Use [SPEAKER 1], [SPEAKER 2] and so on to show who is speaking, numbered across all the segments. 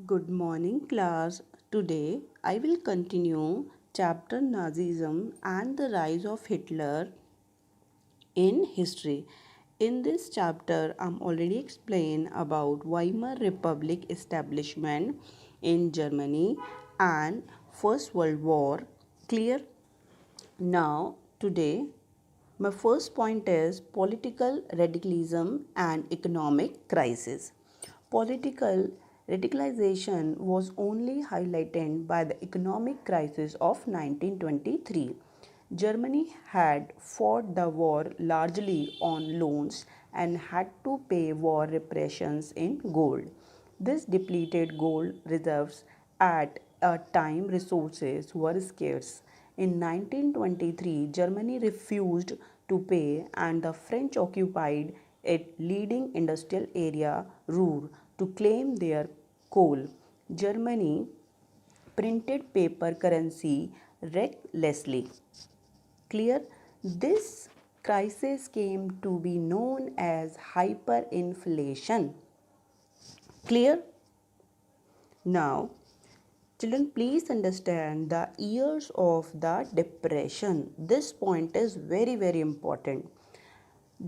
[SPEAKER 1] Good morning, class. Today I will continue chapter Nazism and the rise of Hitler in history. In this chapter, I'm already explained about Weimar Republic establishment in Germany and First World War. Clear? Now, today, my first point is political radicalism and economic crisis. Political radicalization was only highlighted by the economic crisis of 1923. Germany had fought the war largely on loans and had to pay war reparations in gold. This depleted gold reserves at a time resources were scarce. In 1923, Germany refused to pay and the French occupied its leading industrial area, Ruhr, to claim their coal. Germany printed paper currency recklessly. Clear? This crisis came to be known as hyperinflation. Clear? Now, children, please understand the years of the depression. This point is very important.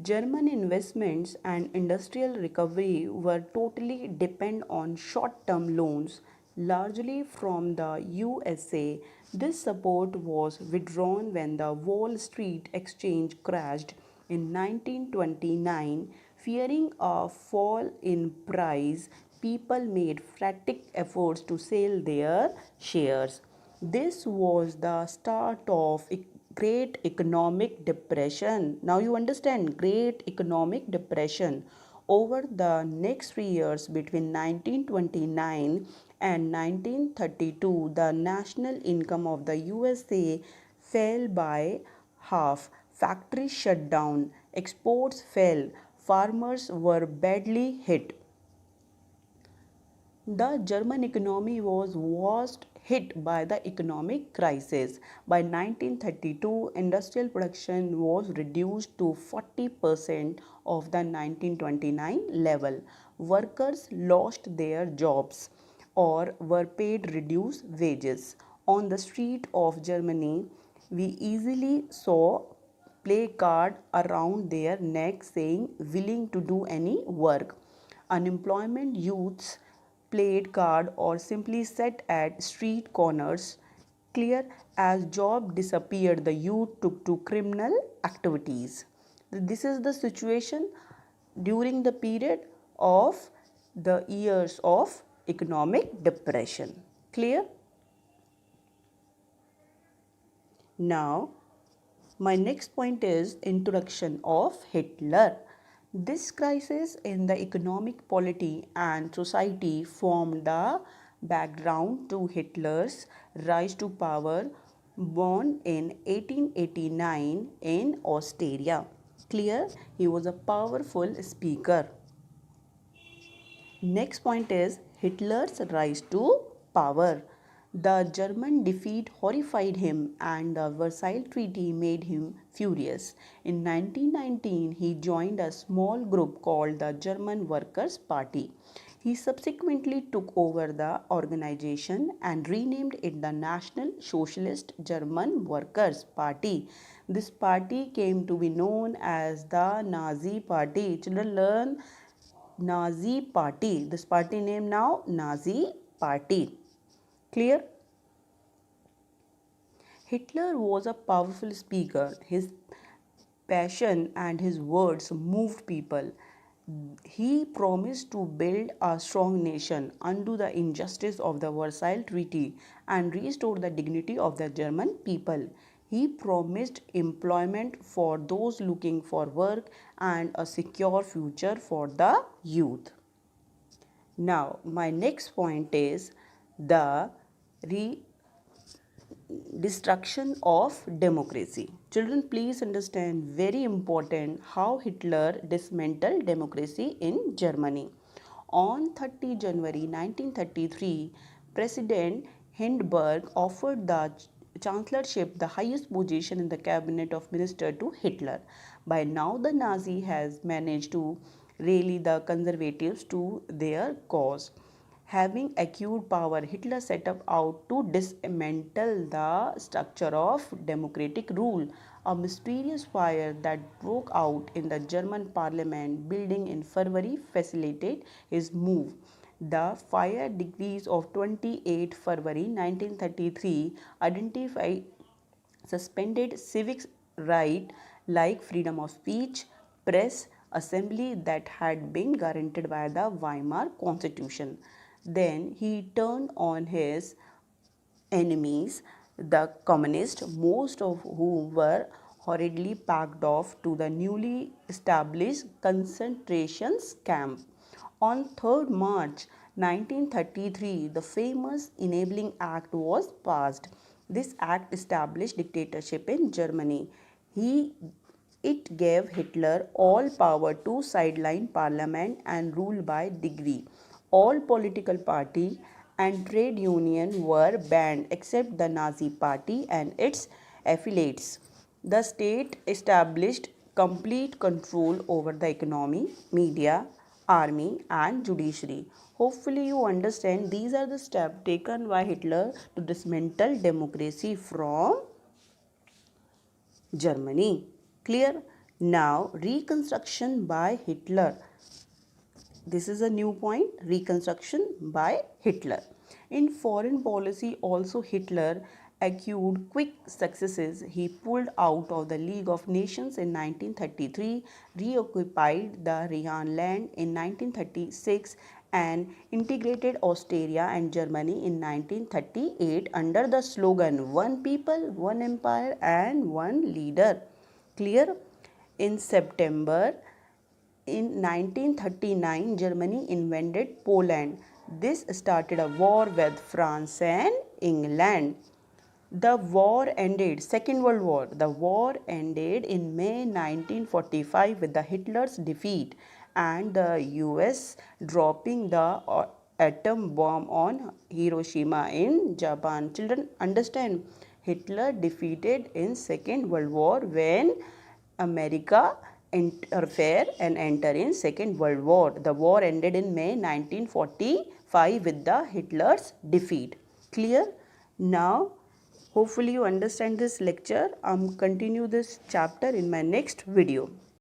[SPEAKER 1] German investments and industrial recovery were totally dependent on short-term loans, largely from the USA. This support was withdrawn when the Wall Street Exchange crashed in 1929. Fearing a fall in price, people made frantic efforts to sell their shares. This was the start of Great Economic Depression. Now you understand Great Economic Depression. Over the next 3 years between 1929 and 1932, the national income of the USA fell by half. Factories shut down, exports fell, farmers were badly hit. The German economy was worst hit by the economic crisis. By 1932, industrial production was reduced to 40% of the 1929 level. Workers lost their jobs or were paid reduced wages. On the street of Germany, we easily saw placard around their neck saying willing to do any work. Unemployment youths played card or simply sat at street corners. Clear? As job disappeared, the youth took to criminal activities. This is the situation during the period of the years of economic depression. Clear? Now, my next point is introduction of Hitler. This crisis in the economic polity and society formed the background to Hitler's rise to power, born in 1889 in Austria. Clear? He was a powerful speaker. Next point is Hitler's rise to power. The German defeat horrified him and the Versailles Treaty made him furious. In 1919, he joined a small group called the German Workers' Party. He subsequently took over the organization and renamed it the National Socialist German Workers' Party. This party came to be known as the Nazi Party. Children, learn Nazi Party. This party name now Nazi Party. Clear? Hitler was a powerful speaker. His passion and his words moved people. He promised to build a strong nation, undo the injustice of the Versailles Treaty, and restore the dignity of the German people. He promised employment for those looking for work and a secure future for the youth. Now, my next point is the destruction of democracy. Children, please understand very important how Hitler dismantled democracy in Germany. On 30 January 1933, President Hindenburg offered the chancellorship, the highest position in the cabinet of minister, to Hitler. By now, the Nazi has managed to rally the conservatives to their cause. Having acquired power, Hitler set out to dismantle the structure of democratic rule. A mysterious fire that broke out in the German parliament building in February facilitated his move. The fire decrees of 28 February 1933 identify suspended civic rights like freedom of speech, press, assembly that had been guaranteed by the Weimar Constitution. Then he turned on his enemies, the communists, most of whom were hurriedly packed off to the newly established concentration camp. On 3rd March 1933, the famous Enabling Act was passed. This act established dictatorship in Germany. It gave Hitler all power to sideline parliament and rule by decree. All political parties and trade unions were banned except the Nazi Party and its affiliates. The state established complete control over the economy, media, army, and judiciary. Hopefully, you understand these are the steps taken by Hitler to dismantle democracy from Germany. Clear? Now, Reconstruction by Hitler. This is a new point, Reconstruction by Hitler. In foreign policy also Hitler achieved quick successes. He pulled out of the League of Nations in 1933, reoccupied the Rhineland in 1936 and integrated Austria and Germany in 1938 under the slogan One People, One Empire and One Leader. Clear? In September in 1939, Germany invaded Poland. This started a war with France and England. The war ended, Second World War. The war ended in May 1945 with the Hitler's defeat and the US dropping the atom bomb on Hiroshima in Japan. Children, understand, Hitler defeated in Second World War when America interfere and enter in Second World War. The war ended in May 1945 with the Hitler's defeat. Clear? Now, hopefully you understand this lecture. Continue this chapter in my next video.